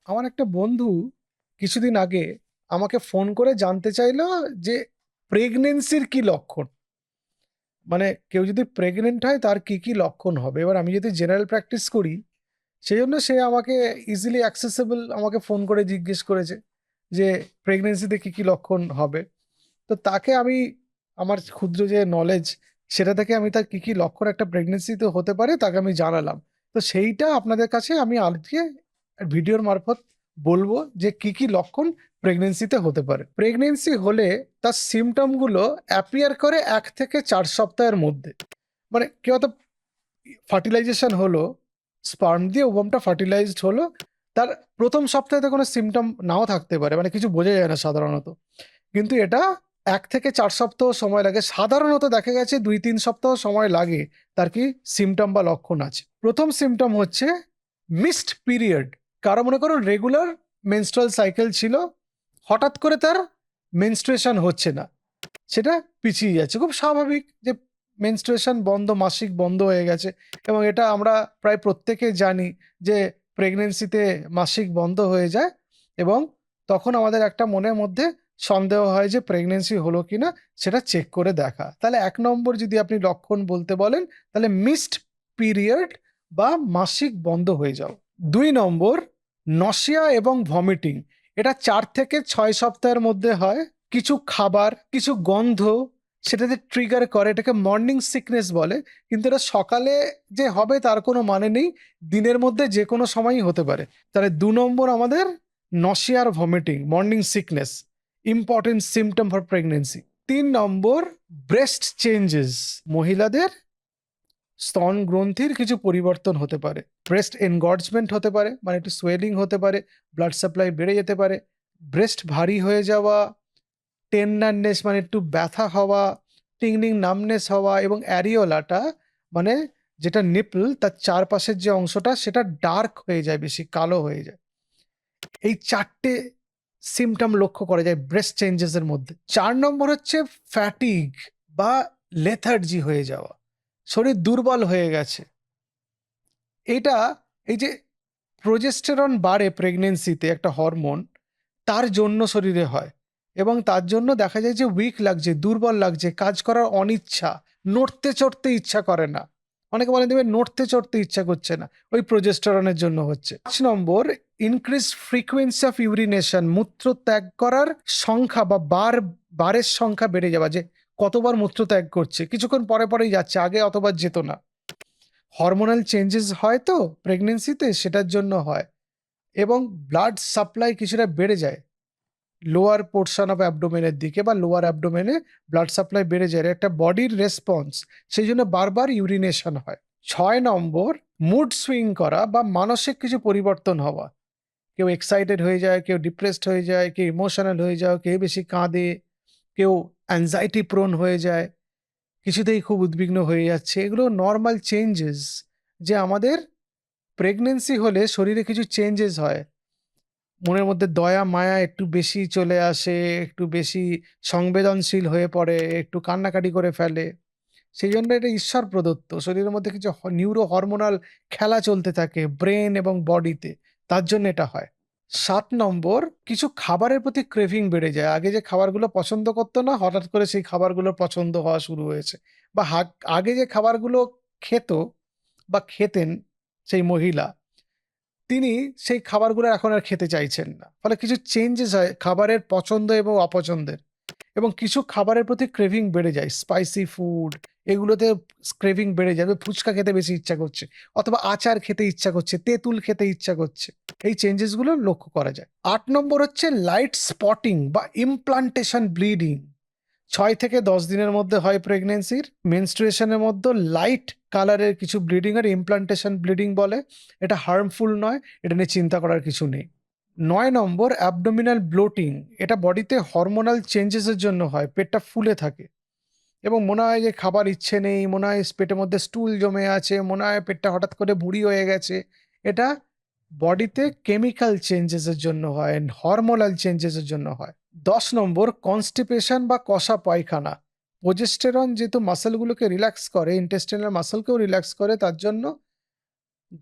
আমার একটা বন্ধু কিছুদিন আগে আমাকে ফোন করে জানতে চাইলো যে প্রেগনেন্সির কি লক্ষণ। মানে কেউ যদি প্রেগনেন্ট হয় তার কি কি লক্ষণ হবে। এবার আমি যদি জেনারেল প্র্যাকটিস করি সেই জন্য সে আমাকে ইজিলি অ্যাক্সেসেবল আমাকে ফোন করে জিজ্ঞেস করেছে যে প্রেগনেন্সিতে কি কি লক্ষণ হবে। তো তাকে আমি আমার ক্ষুদ্র যে নলেজ সেটা থেকে আমি তার কি কি লক্ষণ একটা প্রেগনেন্সিতে হতে পারে তাকে আমি জানালাম। তো সেইটা আপনাদের কাছে আমি আজকে ভিডিওর মারফত বলবো যে কি কি লক্ষণ প্রেগনেন্সিতে হতে পারে। প্রেগনেন্সি হলে তার সিমটম গুলো অ্যাপিয়ার করে 1 থেকে 4 সপ্তাহের মধ্যে। মানে কেউ তো ফার্টিলাইজেশন হলো, স্পার্ম দিয়ে ওভামটা ফার্টিলাইজড হলো, তার প্রথম সপ্তাহে তো কোনো সিমটম নাও থাকতে পারে, মানে কিছু বোঝা যায় না সাধারণত। কিন্তু এটা 1 থেকে 4 সপ্তাহ সময় লাগে। সাধারণত দেখা গেছে 2-3 সপ্তাহ সময় লাগে তার কি সিমটম বা লক্ষণ আছে। প্রথম সিমটম হচ্ছে মিসড পিরিয়ড। কারো মনে করুন রেগুলার মেনস্ট্রুয়াল সাইকেল ছিল, হঠাৎ করে তার মেনস্ট্রুয়েশন হচ্ছে না, সেটা পিছিয়ে যাচ্ছে। খুব স্বাভাবিক যে মেনস্ট্রুয়েশন বন্ধ, মাসিক বন্ধ হয়ে গেছে। এবং এটা আমরা প্রায় প্রত্যেকে জানি যে প্রেগনেন্সিতে মাসিক বন্ধ হয়ে যায় এবং তখন আমাদের একটা মনের মধ্যে সন্দেহ হয় যে প্রেগনেন্সি হলো কিনা সেটা চেক করে দেখা। তাহলে 1 নম্বর যদি আপনি লক্ষণ বলতে বলেন তাহলে মিসড পিরিয়ড বা মাসিক বন্ধ হয়ে যাও। 2 নম্বর নসিয়া এবং ভমিটিং। এটা 4 থেকে 6 সপ্তাহের মধ্যে হয়। কিছু খাবার, কিছু গন্ধ সেটাতে ট্রিগার করে, এটাকে মর্নিং সিকনেস বলে। কিন্তু এটা সকালে যে হবে তার কোনো মানে নেই, দিনের মধ্যে যে কোনো সময়ই হতে পারে। তাহলে 2 নম্বর আমাদের নসিয়া আর vomiting, morning sickness, important symptom for pregnancy. 3 number breast changes. মহিলাদের স্তন গ্রন্থির কিছু পরিবর্তন হতে পারে। ব্রেস্ট এনগর্জমেন্ট হতে পারে, মানে একটু সোয়েলিং হতে পারে, ব্লাড সাপ্লাই বেড়ে যেতে পারে, ব্রেস্ট ভারী হয়ে যাওয়া, টেন্ডারনেস মানে একটু ব্যথা হওয়া, টিংলিং নামনেস হওয়া, এবং অ্যারিওলাটা মানে যেটা নিপল তার চারপাশের যে অংশটা সেটা ডার্ক হয়ে যায়, বেশি কালো হয়ে যায়। এই 4টে সিমটম লক্ষ্য করা যায় ব্রেস্ট চেঞ্জেস এর মধ্যে। 4 নম্বর হচ্ছে ফ্যাটিগ বা লেথার্জি হয়ে যাওয়া, শরীর দুর্বল হয়ে গেছে। এটা এই যে প্রোজেস্টেরন বাড়ে প্রেগনেন্সিতে, একটা হরমোন, তার জন্য শরীরে হয়। এবং তার জন্য দেখা যায় যে উইক লাগছে, দুর্বল লাগছে, কাজ করার অনিচ্ছা, নড়তে চড়তে ইচ্ছা করে না। অনেকে বলে দেবে নড়তে চড়তে ইচ্ছা করছে না, ওই প্রোজেস্টেরনের জন্য হচ্ছে। 5 নম্বর ইনক্রিজ ফ্রিকোয়েন্সি অফ ইউরিনেশন। মূত্র ত্যাগ করার সংখ্যা বা বারের সংখ্যা বেড়ে যাওয়া, যে কতবার মূত্র ত্যাগ করছে, কিছুক্ষণ পরে পরেই যাচ্ছে, আগে অতবার যেত না। হরমোনাল চেঞ্জেস হয় তো প্রেগনেন্সিতে, সেটার জন্য হয়। এবং ব্লাড সাপ্লাই কিছুটা বেড়ে যায় লোয়ার পোর্শন অফ অ্যাবডোমেনের দিকে, বা লোয়ার অ্যাবডোমেনে ব্লাড সাপ্লাই বেড়ে যায়, একটা বডির রেসপন্স, সেই জন্য বারবার ইউরিনেশন হয়। 6 নম্বর মুড সুইং করা বা মানসিক কিছু পরিবর্তন হওয়া। কেউ এক্সাইটেড হয়ে যায়, কেউ ডিপ্রেসড হয়ে যায়, কেউ ইমোশনাল হয়ে যায়, কেউ বেশি কাঁদে, কেউ অ্যাংজাইটি প্রোন হয়ে যায়, কিছুতেই খুব উদ্বিগ্ন হয়ে যাচ্ছে। এগুলো নর্মাল চেঞ্জেস, যে আমাদের প্রেগনেন্সি হলে শরীরে কিছু চেঞ্জেস হয়। মনের মধ্যে দয়া মায়া একটু বেশি চলে আসে, একটু বেশি সংবেদনশীল হয়ে পড়ে, একটু কান্নাকাটি করে ফেলে। সেই জন্য এটা ঈশ্বর প্রদত্ত, শরীরের মধ্যে কিছু নিউরো হরমোনাল খেলা চলতে থাকে ব্রেন এবং বডিতে, তার জন্য এটা হয়। 7 নম্বর কিছু খাবারের প্রতি ক্রেভিং বেড়ে যায়। আগে যে খাবারগুলো পছন্দ করতো না, হঠাৎ করে সেই খাবারগুলো পছন্দ হওয়া শুরু হয়েছে। বা আগে যে খাবারগুলো খেত বা খেতেন সেই মহিলা, তিনি সেই খাবারগুলো এখন আর খেতে চাইছেন না। ফলে কিছু চেঞ্জেস হয় খাবারের পছন্দ এবং অপছন্দের। এবং কিছু খাবারের প্রতি ক্রেভিং বেড়ে যায়, স্পাইসি ফুড, এগুলোতে ক্রেভিং বেড়ে যাবে, ফুচকা খেতে বেশি ইচ্ছা করছে, অথবা আচার খেতে ইচ্ছা করছে, তেঁতুল খেতে ইচ্ছা করছে। এই চেঞ্জেসগুলো লক্ষ্য করা যায়। 8 নম্বর হচ্ছে লাইট স্পটিং বা ইমপ্লান্টেশন ব্লিডিং। 6 থেকে 10 দিনের মধ্যে হয় প্রেগনেন্সির। মেনস্ট্রুয়েশনের মধ্যে লাইট কালারের কিছু ব্লিডিং আর ইমপ্লান্টেশন ব্লিডিং বলে। এটা হার্মফুল নয়, এটা নিয়ে চিন্তা করার কিছু নেই। 9 নম্বর অ্যাবডোমিনাল ব্লোটিং। এটা বডিতে হরমোনাল চেঞ্জেসের জন্য হয়, পেটটা ফুলে থাকে এবং মনে হয় যে খাবার ইচ্ছে নেই, মনে হয় পেটের মধ্যে স্টুল জমে আছে, মনে হয় পেটটা হঠাৎ করে ভুঁড়ি হয়ে গেছে। এটা বডিতে কেমিক্যাল চেঞ্জেসের জন্য হয়, হরমোনাল চেঞ্জেসের জন্য হয়। 10 নম্বর কনস্টিপেশন বা কষা পায়খানা। প্রোজেস্টেরন যেহেতু মাসেলগুলোকে রিল্যাক্স করে, ইন্টেস্টিনাল মাসেলকেও রিল্যাক্স করে, তার জন্য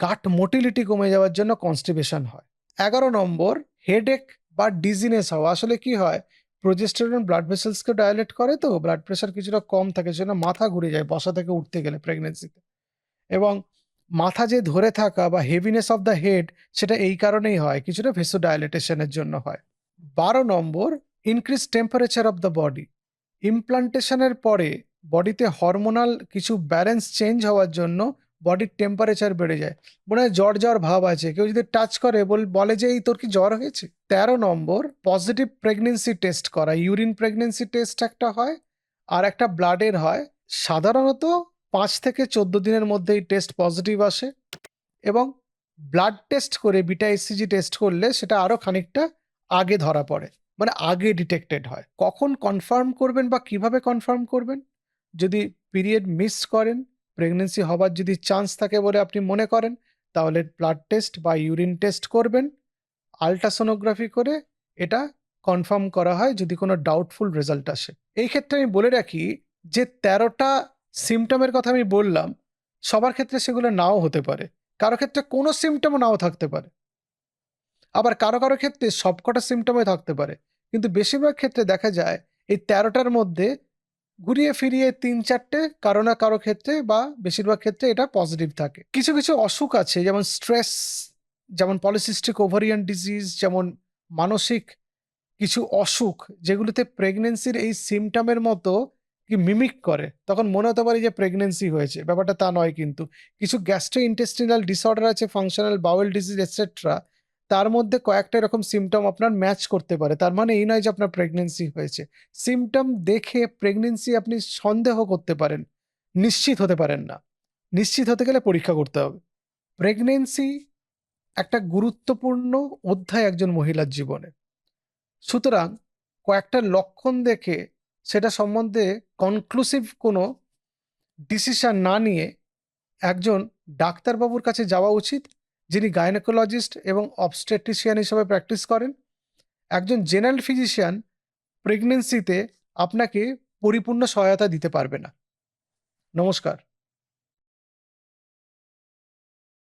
গাট মোটিলিটি কমে যাওয়ার জন্য কনস্টিপেশন হয়। 11 নম্বর, হেডেক বা ডিজিনেস হওয়া। আসলে কি হয়, প্রোজেস্টেরন ব্লাড ভেসেলসকে ডায়ালেট করে, তো ব্লাড প্রেশার কিছুটা কম থাকে, সেজন্য মাথা ঘুরে যায় বসা থেকে উঠতে গেলে প্রেগনেন্সিতে। এবং মাথা যে ধরে থাকা বা হেভিনেস অফ দ্য হেড, সেটা এই কারণেই হয়, কিছুটা ভেসোডাইলেটেশনের জন্য হয়। 12 নম্বর, increase temperature of the body. ইমপ্লান্টেশনের পরে বডিতে হরমোনাল কিছু ব্যালেন্স চেঞ্জ হওয়ার জন্য বডির টেম্পারেচার বেড়ে যায়। মনে হয় জ্বর জ্বর ভাব আছে, কেউ যদি টাচ করে বলে যে এই তোর কি জ্বর হয়েছে। 13 নম্বর, পজিটিভ প্রেগনেন্সি টেস্ট করা। ইউরিন প্রেগনেন্সি টেস্ট একটা হয়, আর একটা ব্লাডের হয়। সাধারণত 5 থেকে 14 দিনের মধ্যে এই টেস্ট পজিটিভ আসে, এবং ব্লাড টেস্ট করে বিটা এসসিজি টেস্ট করলে সেটা আরো খানিকটা আগে ধরা পড়ে, মানে আগে ডিটেক্টেড হয়। কখন কনফার্ম করবেন বা কিভাবে কনফার্ম করবেন? যদি পিরিয়ড মিস করেন, প্রেগনেন্সি হবার যদি চান্স থাকে বলে আপনি মনে করেন, তাহলে ব্লাড টেস্ট বা ইউরিন টেস্ট করবেন। আল্ট্রাসোনোগ্রাফি করে এটা কনফার্ম করা হয় যদি কোনো ডাউটফুল রেজাল্ট আসে। এই ক্ষেত্রে আমি বলে রাখি যে 13টা সিমটমের কথা আমি বললাম, সবার ক্ষেত্রে সেগুলো নাও হতে পারে। কারো ক্ষেত্রে কোনো সিমটমও নাও থাকতে পারে, আবার কারো কারো ক্ষেত্রে সবকটা সিমটমই থাকতে পারে। কিন্তু বেশিরভাগ ক্ষেত্রে দেখা যায় এই 13টার মধ্যে ঘুরিয়ে ফিরিয়ে 3-4টে কারো না কারো ক্ষেত্রে বা বেশিরভাগ ক্ষেত্রে এটা পজিটিভ থাকে। কিছু কিছু অসুখ আছে, যেমন স্ট্রেস, যেমন পলিসিস্টিক ওভারিয়ান ডিজিজ, যেমন মানসিক কিছু অসুখ, যেগুলোতে প্রেগনেন্সির এই সিমটমের মতো কি মিমিক করে, তখন মনে হতে পারে যে প্রেগনেন্সি হয়েছে। ব্যাপারটা তা নয় কিন্তু। কিছু গ্যাস্ট্রো ইন্টেস্টিনাল ডিসঅর্ডার আছে, ফাংশনাল বাউল ডিজিজ এটসেট্রা, তার মধ্যে কয়েকটা এরকম সিমটম আপনার ম্যাচ করতে পারে। তার মানে এই নয় যে আপনার প্রেগনেন্সি হয়েছে। সিমটম দেখে প্রেগনেন্সি আপনি সন্দেহ করতে পারেন, নিশ্চিত হতে পারেন না। নিশ্চিত হতে গেলে পরীক্ষা করতে হবে। প্রেগনেন্সি একটা গুরুত্বপূর্ণ অধ্যায় একজন মহিলার জীবনে। সুতরাং কয়েকটা লক্ষণ দেখে সেটা সম্বন্ধে কনক্লুসিভ কোনো ডিসিশন না নিয়ে একজন ডাক্তারবাবুর কাছে যাওয়া উচিত, যিনি গাইনোকোলজিস্ট এবং অবস্টেট্রিশিয়ান হিসেবে প্র্যাকটিস করেন। একজন জেনারেল ফিজিশিয়ান প্রেগনেন্সিতে আপনাকে পরিপূর্ণ সহায়তা দিতে পারবে না। নমস্কার।